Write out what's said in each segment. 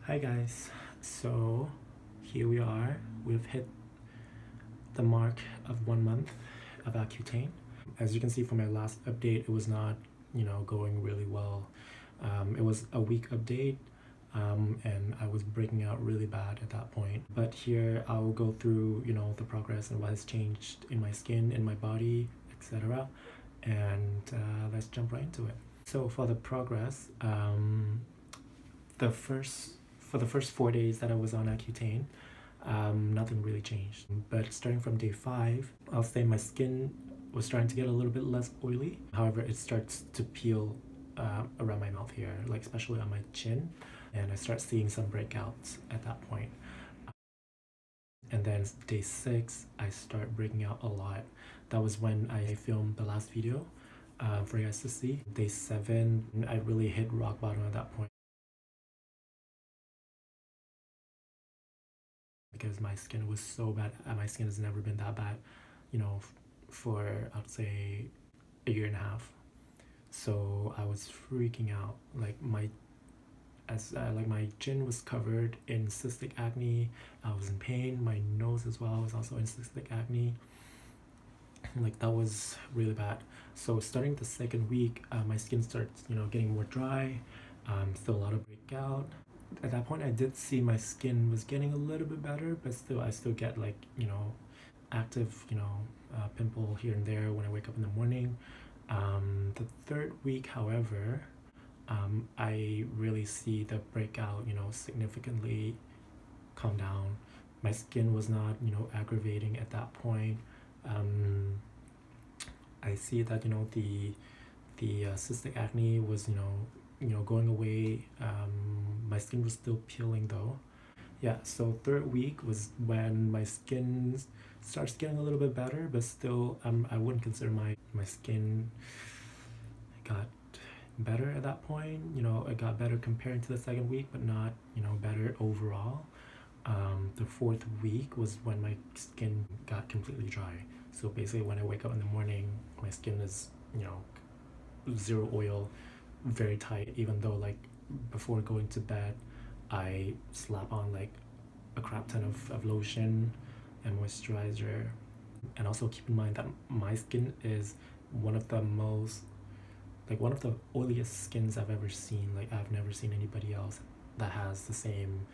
Hi guys, so here we are. We've hit the mark of 1 month of Accutane. As you can see from my last update, it was not, going really well. It was a week update, and I was breaking out really bad at that point. But here I'll go through, the progress and what has changed in my skin, in my body, etc. And let's jump right into it. So for the progress, the first for the first 4 days that I was on Accutane, nothing really changed. But starting from day 5, I'll say my skin was starting to get a little bit less oily. However, it starts to peel around my mouth here, like especially on my chin, and I start seeing some breakouts at that point. And then day 6, I start breaking out a lot. That was when I filmed the last video for you guys to see. Day 7, I really hit rock bottom at that point, because my skin was so bad. My skin has never been that bad, for I'd say a year and a half. So I was freaking out. Like my chin was covered in cystic acne. I was in pain. My nose as well was also in cystic acne. Like that was really bad. So starting the second week, my skin starts getting more dry. Still a lot of breakout. At that point I did see my skin was getting a little bit better, but still I still get like active pimple here and there when I wake up in the morning. The third week, however, I really see the breakout significantly calm down. My skin was not aggravating at that point. I see that the cystic acne was going away. My skin was still peeling though. Yeah, so third week was when my skin starts getting a little bit better, but still I wouldn't consider my skin got better at that point. It got better compared to the second week, but not better overall. The fourth week was when my skin got completely dry. So basically when I wake up in the morning, my skin is zero oil, very tight, even though like before going to bed I slap on like a crap ton of lotion and moisturizer. And also keep in mind that my skin is one of the most, like one of the oiliest skins I've ever seen. Like I've never seen anybody else that has the same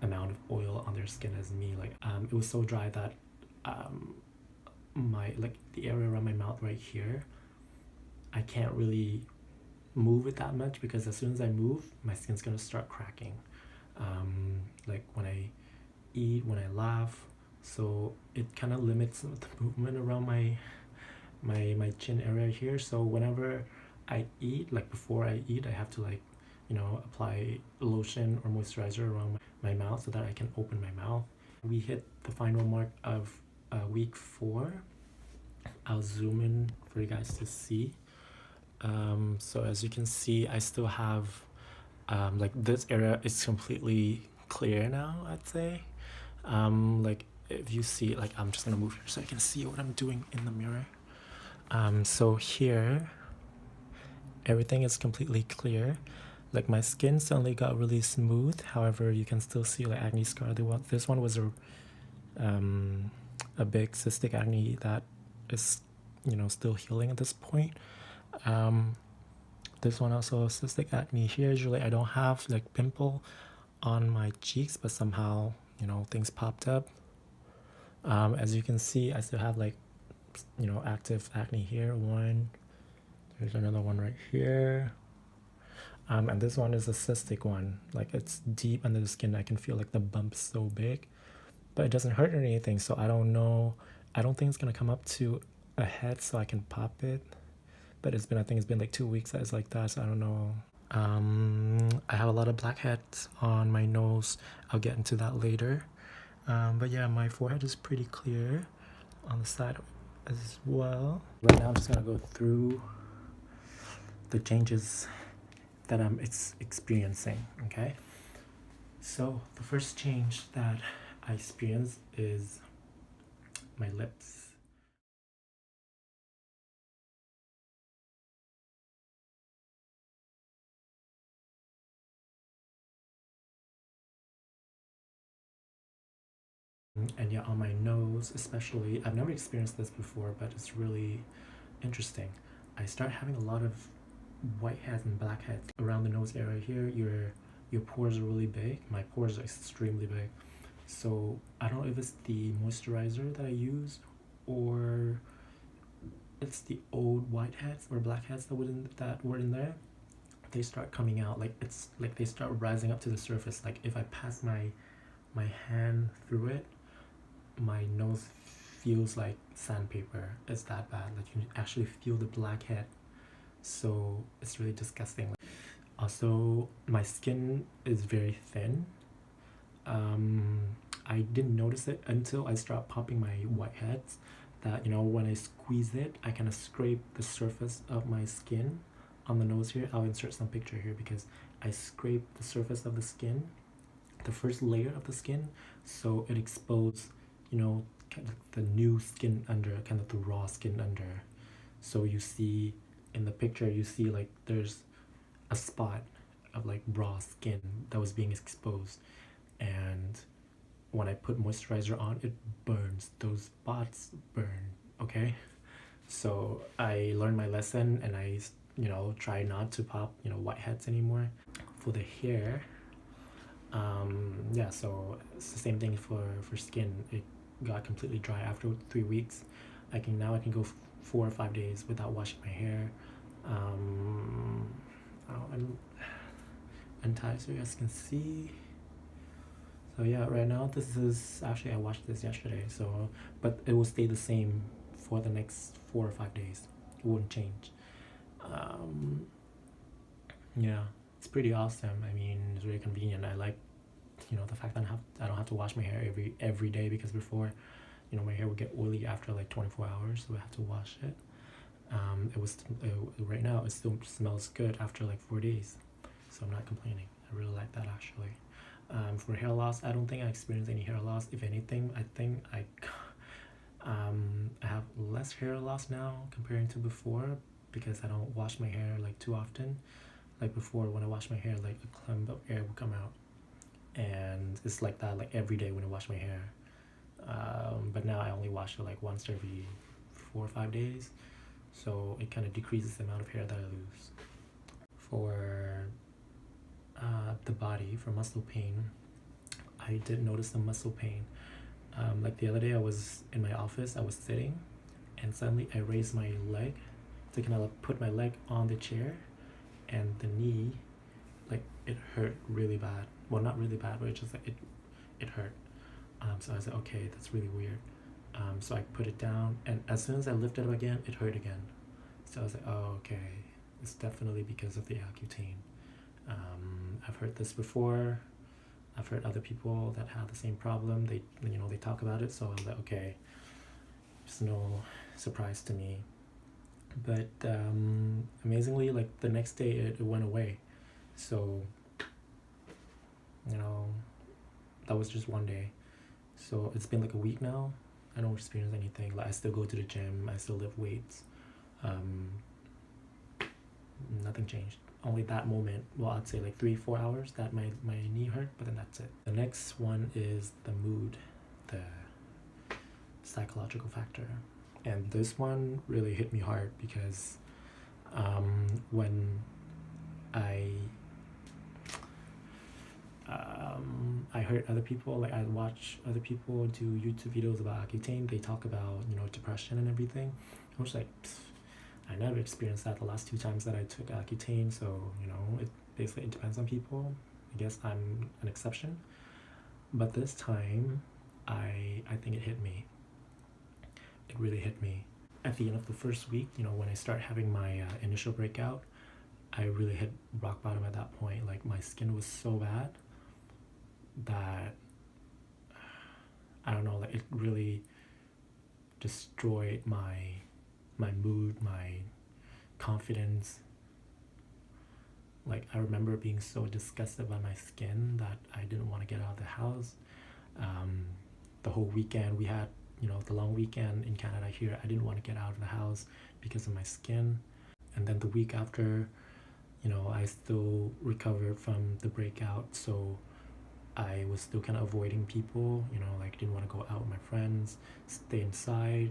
amount of oil on their skin as me. Like it was so dry that my like the area around my mouth right here, I can't really move it that much, because as soon as I move, my skin's gonna start cracking. Like when I eat, when I laugh, so it kind of limits the movement around my chin area here. So whenever I eat, like before I eat, I have to like apply lotion or moisturizer around my mouth so that I can open my mouth. We hit the final mark of week 4. I'll zoom in for you guys to see. So as you can see, I still have like this area is completely clear now, I'd say. Like if you see, like I'm just gonna move here so I can see what I'm doing in the mirror. So here everything is completely clear. Like my skin suddenly got really smooth. However, you can still see like acne scar. This one was a big cystic acne that is still healing at this point. This one also cystic acne here. Usually I don't have like pimple on my cheeks, but somehow things popped up. As you can see, I still have like active acne here. One, there's another one right here. And this one is a cystic one. Like it's deep under the skin. I can feel like the bump's so big, but it doesn't hurt or anything. So I don't know. I don't think it's gonna come up to a head so I can pop it. But I think it's been like 2 weeks that it's like that, so I don't know. I have a lot of blackheads on my nose. I'll get into that later. But yeah, my forehead is pretty clear on the side as well. Right now I'm just gonna go through the changes that I'm experiencing. Okay, so the first change that I experienced is my lips. And yeah, on my nose especially, I've never experienced this before, but it's really interesting. I start having a lot of whiteheads and blackheads around the nose area here. Your pores are really big. My pores are extremely big. So I don't know if it's the moisturizer that I use, or it's the old whiteheads or blackheads that were in there. They start coming out, like it's like they start rising up to the surface. Like if I pass my hand through it, my nose feels like sandpaper. It's that bad. Like you actually feel the blackhead. So it's really disgusting. Also, my skin is very thin. I didn't notice it until I start popping my whiteheads. That, you know, when I squeeze it, I kind of scrape the surface of my skin on the nose here. I'll insert some picture here because I scrape the surface of the skin, the first layer of the skin, so it exposed, you know, kind of the new skin under, kind of the raw skin under. So you see in the picture, you see like there's a spot of like raw skin that was being exposed, and when I put moisturizer on, it burns. Those spots burn. Okay, so I learned my lesson, and I, you know, try not to pop, you know, whiteheads anymore. For the hair, yeah, so it's the same thing for skin. It got completely dry after 3 weeks. I can go 4 or 5 days without washing my hair. I'm untied, so you guys can see. So yeah, right now this is actually, I watched this yesterday, so but it will stay the same for the next 4 or 5 days. It wouldn't change. Yeah, it's pretty awesome. I mean, it's really convenient. I like, you know, the fact that I don't have to wash my hair every day, because before, you know, my hair would get oily after like 24 hours, so I have to wash it. Right now it still smells good after like 4 days, so I'm not complaining. I really like that actually. For hair loss, I don't think I experienced any hair loss. If anything, I think I have less hair loss now comparing to before, because I don't wash my hair like too often. Like before, when I wash my hair, like a clump of hair would come out, and it's like that like every day when I wash my hair. But now I only wash it like once every 4 or 5 days, so it kind of decreases the amount of hair that I lose. For the body, for muscle pain, I did notice some muscle pain. Like the other day, I was in my office, I was sitting, and suddenly I raised my leg to kind of put my leg on the chair, and the knee, like it hurt really bad. Well, not really bad, but it just like it hurt. So I was like, okay, that's really weird. So I put it down, and as soon as I lifted it up again, it hurt again. So I was like, oh, okay, it's definitely because of the Accutane. I've heard this before. I've heard other people that have the same problem. They talk about it, so I was like, okay, it's no surprise to me. But amazingly, like the next day, it went away. So, you know, that was just one day. So it's been like a week now. I don't experience anything. Like I still go to the gym. I still lift weights. Nothing changed. Only that moment, well, I'd say like 3-4 hours that my knee hurt, but then that's it. The next one is the mood, the psychological factor. And this one really hit me hard because when I heard other people, like I watch other people do YouTube videos about Accutane. They talk about, you know, depression and everything. I was like, I never experienced that the last 2 times that I took Accutane, so, you know, it depends on people. I guess I'm an exception. But this time, I think it hit me. It really hit me. At the end of the first week, you know, when I start having my initial breakout, I really hit rock bottom at that point. Like my skin was so bad that, I don't know, like it really destroyed my mood, my confidence. Like I remember being so disgusted by my skin that I didn't want to get out of the house. The whole weekend we had, you know, the long weekend in Canada here, I didn't want to get out of the house because of my skin. And then the week after, you know, I still recovered from the breakout, so I was still kind of avoiding people, you know, like didn't want to go out with my friends, stay inside.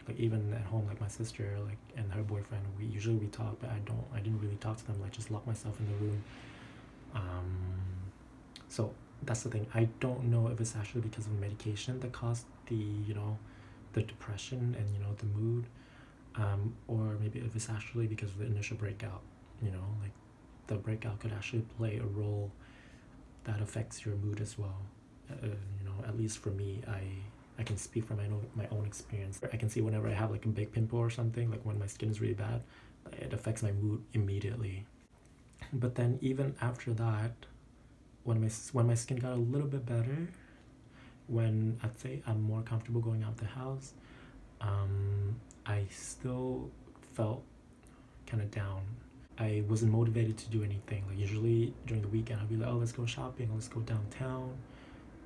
Like even at home, like my sister, like and her boyfriend, we talk, but I didn't really talk to them. Like just lock myself in the room. So that's the thing. I don't know if it's actually because of medication that caused the, you know, the depression and, you know, the mood, or maybe if it's actually because of the initial breakout. You know, like the breakout could actually play a role that affects your mood as well. You know, at least for me, I can speak from my own experience. I can see whenever I have like a big pimple or something, like when my skin is really bad, it affects my mood immediately. But then even after that, when my skin got a little bit better, when I'd say I'm more comfortable going out the house, I still felt kind of down. I wasn't motivated to do anything. Like usually during the weekend, I'd be like, oh, let's go shopping, let's go downtown.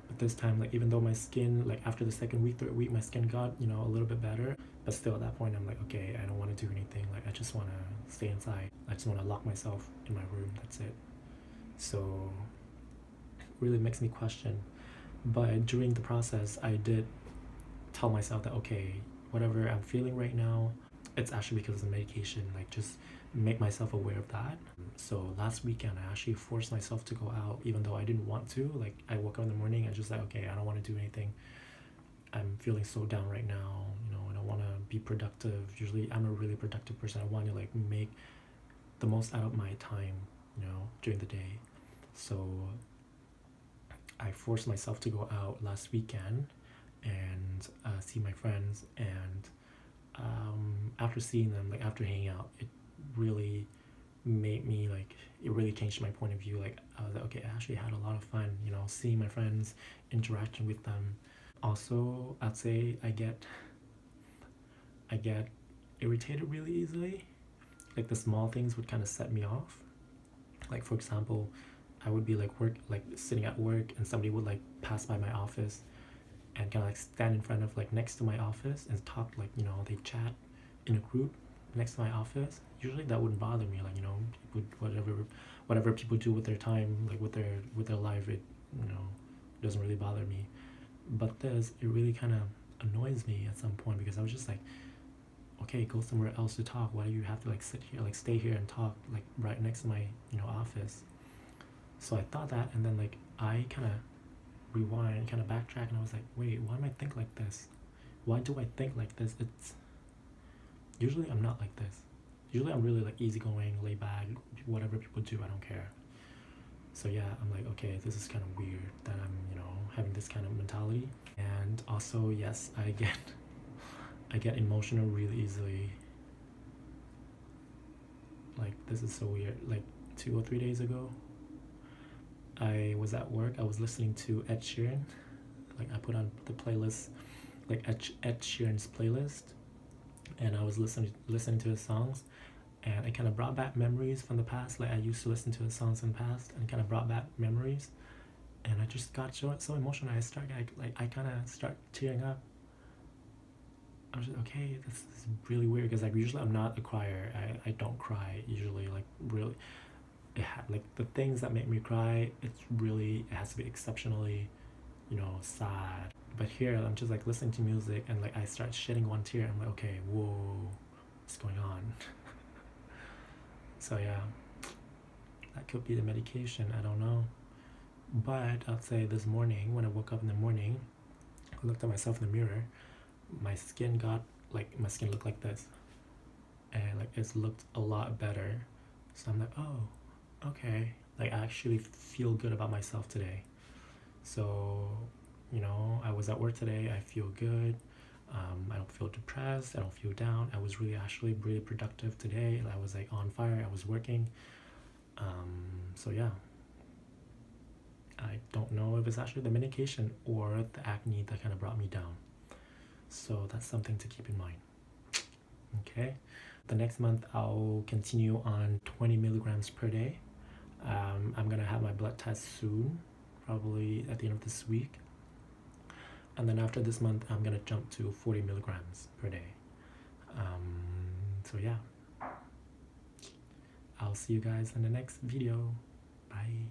But this time, like even though my skin, like after the second week, third week, my skin got, you know, a little bit better, but still at that point, I'm like, okay, I don't want to do anything. Like I just want to stay inside. I just want to lock myself in my room. That's it. So really makes me question. But during the process, I did tell myself that, okay, whatever I'm feeling right now, it's actually because of the medication. Like just make myself aware of that. So last weekend, I actually forced myself to go out, even though I didn't want to. Like I woke up in the morning, I just like, okay, I don't want to do anything. I'm feeling so down right now. You know, I don't want to be productive. Usually, I'm a really productive person. I want to like make the most out of my time, you know, during the day. So I forced myself to go out last weekend and see my friends. And after seeing them, like after hanging out, it really made me like, it really changed my point of view. Like I was like, okay, I actually had a lot of fun, you know, seeing my friends, interacting with them. Also, I'd say I get irritated really easily. Like the small things would kind of set me off. Like for example, I would be like sitting at work, and somebody would like pass by my office and kind of like stand in front of like next to my office and talk, like, you know, they chat in a group next to my office. Usually that wouldn't bother me. Like, you know, people, whatever people do with their time, like with their life, it, you know, doesn't really bother me. But this, it really kind of annoys me at some point, because I was just like, okay, go somewhere else to talk. Why do you have to like sit here, like stay here and talk like right next to my, you know, office? So I thought that, and then like I kind of rewind, kind of backtrack, and I was like, wait, why am I think like this? Why do I think like this? It's usually I'm not like this. Usually I'm really like easygoing, laid back, whatever people do, I don't care. So yeah, I'm like, okay, this is kind of weird that I'm, you know, having this kind of mentality. And also, yes, I get emotional really easily. Like this is so weird. Like 2 or 3 days ago, I was at work. I was listening to Ed Sheeran. Like I put on the playlist, like Ed Sheeran's playlist, and I was listening to his songs, and it kind of brought back memories from the past. Like I used to listen to his songs in the past, and kind of brought back memories, and I just got so emotional. I kind of start tearing up. I was just, okay, this is really weird, because like usually I'm not a crier. I don't cry usually. Like really, like the things that make me cry, it has to be exceptionally, you know, sad. But here I'm just like listening to music, and like I start shedding one tear. I'm like, okay, whoa, what's going on? So yeah, that could be the medication, I don't know. But I'd say this morning, when I woke up in the morning, I looked at myself in the mirror. My skin looked like this, and like it's looked a lot better. So I'm like, oh, okay, like I actually feel good about myself today. So, you know, I was at work today, I feel good. I don't feel depressed, I don't feel down. I was actually really productive today. I was like on fire, I was working. So yeah, I don't know if it's actually the medication or the acne that kind of brought me down. So that's something to keep in mind. Okay, the next month I'll continue on 20 milligrams per day. I'm gonna have my blood test soon, probably at the end of this week. And then after this month, I'm gonna jump to 40 milligrams per day. So yeah, I'll see you guys in the next video. Bye.